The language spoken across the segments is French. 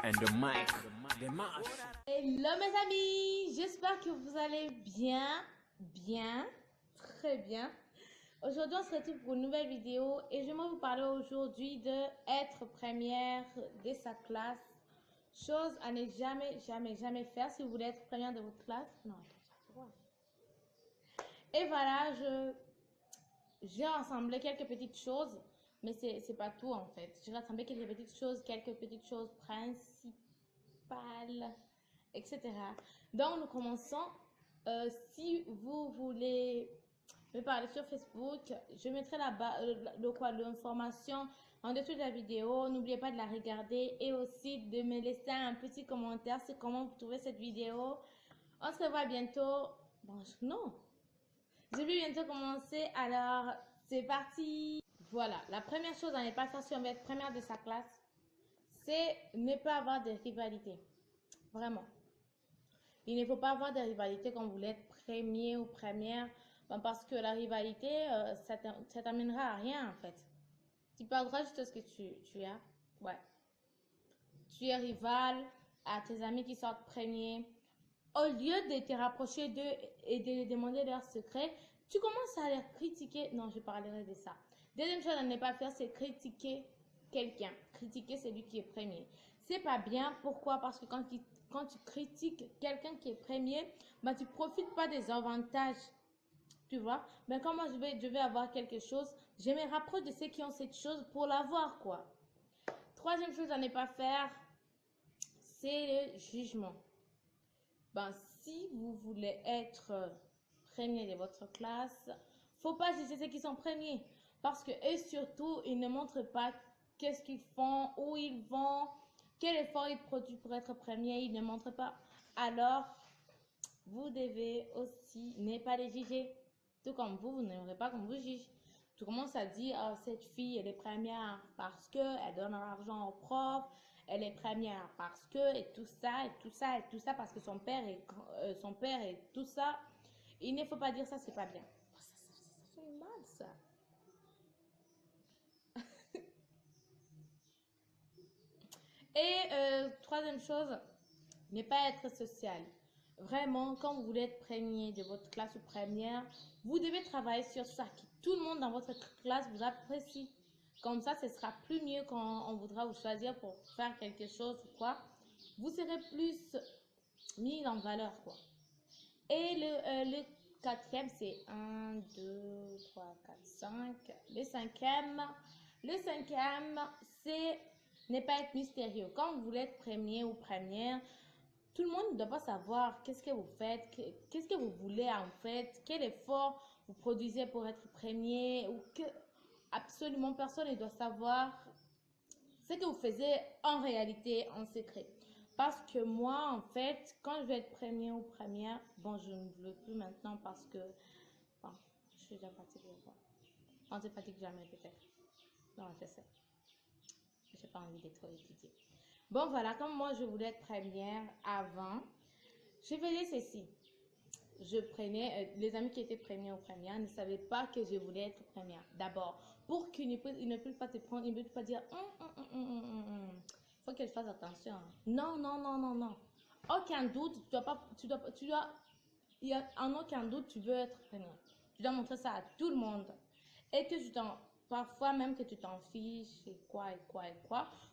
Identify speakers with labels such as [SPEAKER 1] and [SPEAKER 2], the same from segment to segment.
[SPEAKER 1] And the mic, the mash.
[SPEAKER 2] Hello mes amis, j'espère que vous allez bien, très bien. Aujourd'hui on se retrouve pour une nouvelle vidéo et j'aimerais vous parler aujourd'hui de être première de sa classe. Chose à ne jamais faire si vous voulez être première de votre classe. Non, et voilà, j'ai rassemblé quelques petites choses, mais c'est pas tout en fait. J'ai rassemblé quelques petites choses principales, etc. Donc nous commençons. Si vous voulez me parler sur Facebook, je mettrai là-bas l'information en dessous de la vidéo. N'oubliez pas de la regarder et aussi de me laisser un petit commentaire sur comment vous trouvez cette vidéo. On se revoit bientôt. Bon, non, je vais bientôt commencer, alors c'est parti. Voilà, la première chose à ne pas faire si on veut être première de sa classe, c'est ne pas avoir de rivalité. Vraiment. Il ne faut pas avoir de rivalité quand vous voulez être premier ou première, parce que la rivalité, ça t'amènera à rien en fait. Tu perdras juste ce que tu as. Ouais. Tu es rival à tes amis qui sortent premiers. Au lieu de te rapprocher d'eux et de leur demander leurs secrets, tu commences à les critiquer. Non, je parlerai de ça. Deuxième chose à ne pas faire, c'est critiquer quelqu'un. Critiquer celui qui est premier. C'est pas bien. Pourquoi? Parce que quand tu critiques quelqu'un qui est premier, bah, tu profites pas des avantages. Tu vois? Mais quand moi je vais avoir quelque chose, je me rapproche de ceux qui ont cette chose pour l'avoir, quoi. Troisième chose à ne pas faire, c'est le jugement. Ben, si vous voulez être premier de votre classe, faut pas juger ceux qui sont premiers. Parce que eux surtout, ils ne montrent pas qu'est-ce qu'ils font, où ils vont, quel effort ils produisent pour être premiers, ils ne montrent pas. Alors, vous devez aussi ne pas les juger. Tout comme vous n'aimerez pas qu'on vous juge. Tu commences à dire, oh, cette fille, elle est première parce qu'elle donne l'argent au prof, elle est première parce que, et tout ça, et tout ça, et tout ça, parce que son père est tout ça. Il ne faut pas dire ça, c'est pas bien. Ça fait mal, ça. Et troisième chose, ne pas être social. Vraiment, quand vous voulez être premier de votre classe ou première, vous devez travailler sur ça, que tout le monde dans votre classe vous apprécie. Comme ça, ce sera plus mieux quand on voudra vous choisir pour faire quelque chose ou quoi. Vous serez plus mis en valeur, quoi. Et le quatrième, c'est 1, 2, 3, 4, 5. Le cinquième, c'est ne pas être mystérieux. Quand vous voulez être premier ou première, tout le monde ne doit pas savoir qu'est-ce que vous faites, qu'est-ce que vous voulez en fait, quel effort vous produisez pour être premier, ou que absolument personne ne doit savoir ce que vous faisiez en réalité, en secret. Parce que moi, en fait, quand je vais être premier ou première, bon, je ne veux plus maintenant parce que, bon, je suis déjà fatiguée. Bon. On ne se fatigue jamais peut-être. Non, je sais. Je n'ai pas envie d'être étudiée. Bon, voilà, comme moi, je voulais être première avant, je faisais ceci. Je prenais, les amis qui étaient premiers ou premières ne savaient pas que je voulais être première. D'abord, pour qu'ils ne puissent pas te prendre, ils ne peuvent pas dire, faut qu'elle fasse attention. Non, non, non, non, non. Aucun doute, il y a en aucun doute, tu veux être première. Tu dois montrer ça à tout le monde. Et que parfois même que tu t'en fiches, et quoi.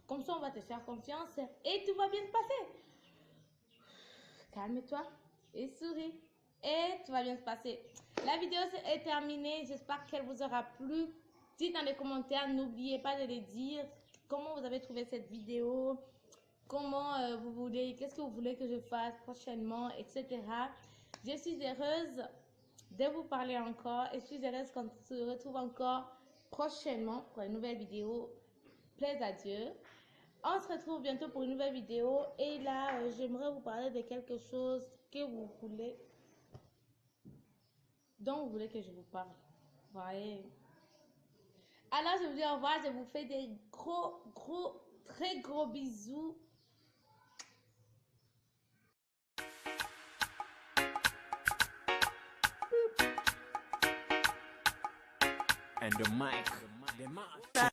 [SPEAKER 2] Comme ça, on va te faire confiance et tout va bien se passer. Calme-toi et souris. Et tout va bien se passer. La vidéo est terminée. J'espère qu'elle vous aura plu. Dites dans les commentaires, n'oubliez pas de le dire. Comment vous avez trouvé cette vidéo? Comment vous voulez, qu'est-ce que vous voulez que je fasse prochainement, etc. Je suis heureuse de vous parler encore. Et je suis heureuse qu'on se retrouve encore prochainement pour une nouvelle vidéo. Plaise à Dieu. On se retrouve bientôt pour une nouvelle vidéo. Et là, j'aimerais vous parler de quelque chose que vous voulez, dont vous voulez que je vous parle. Voyez. Alors, je vous dis au revoir. Je vous fais des très gros bisous.
[SPEAKER 1] And the mic, the mash.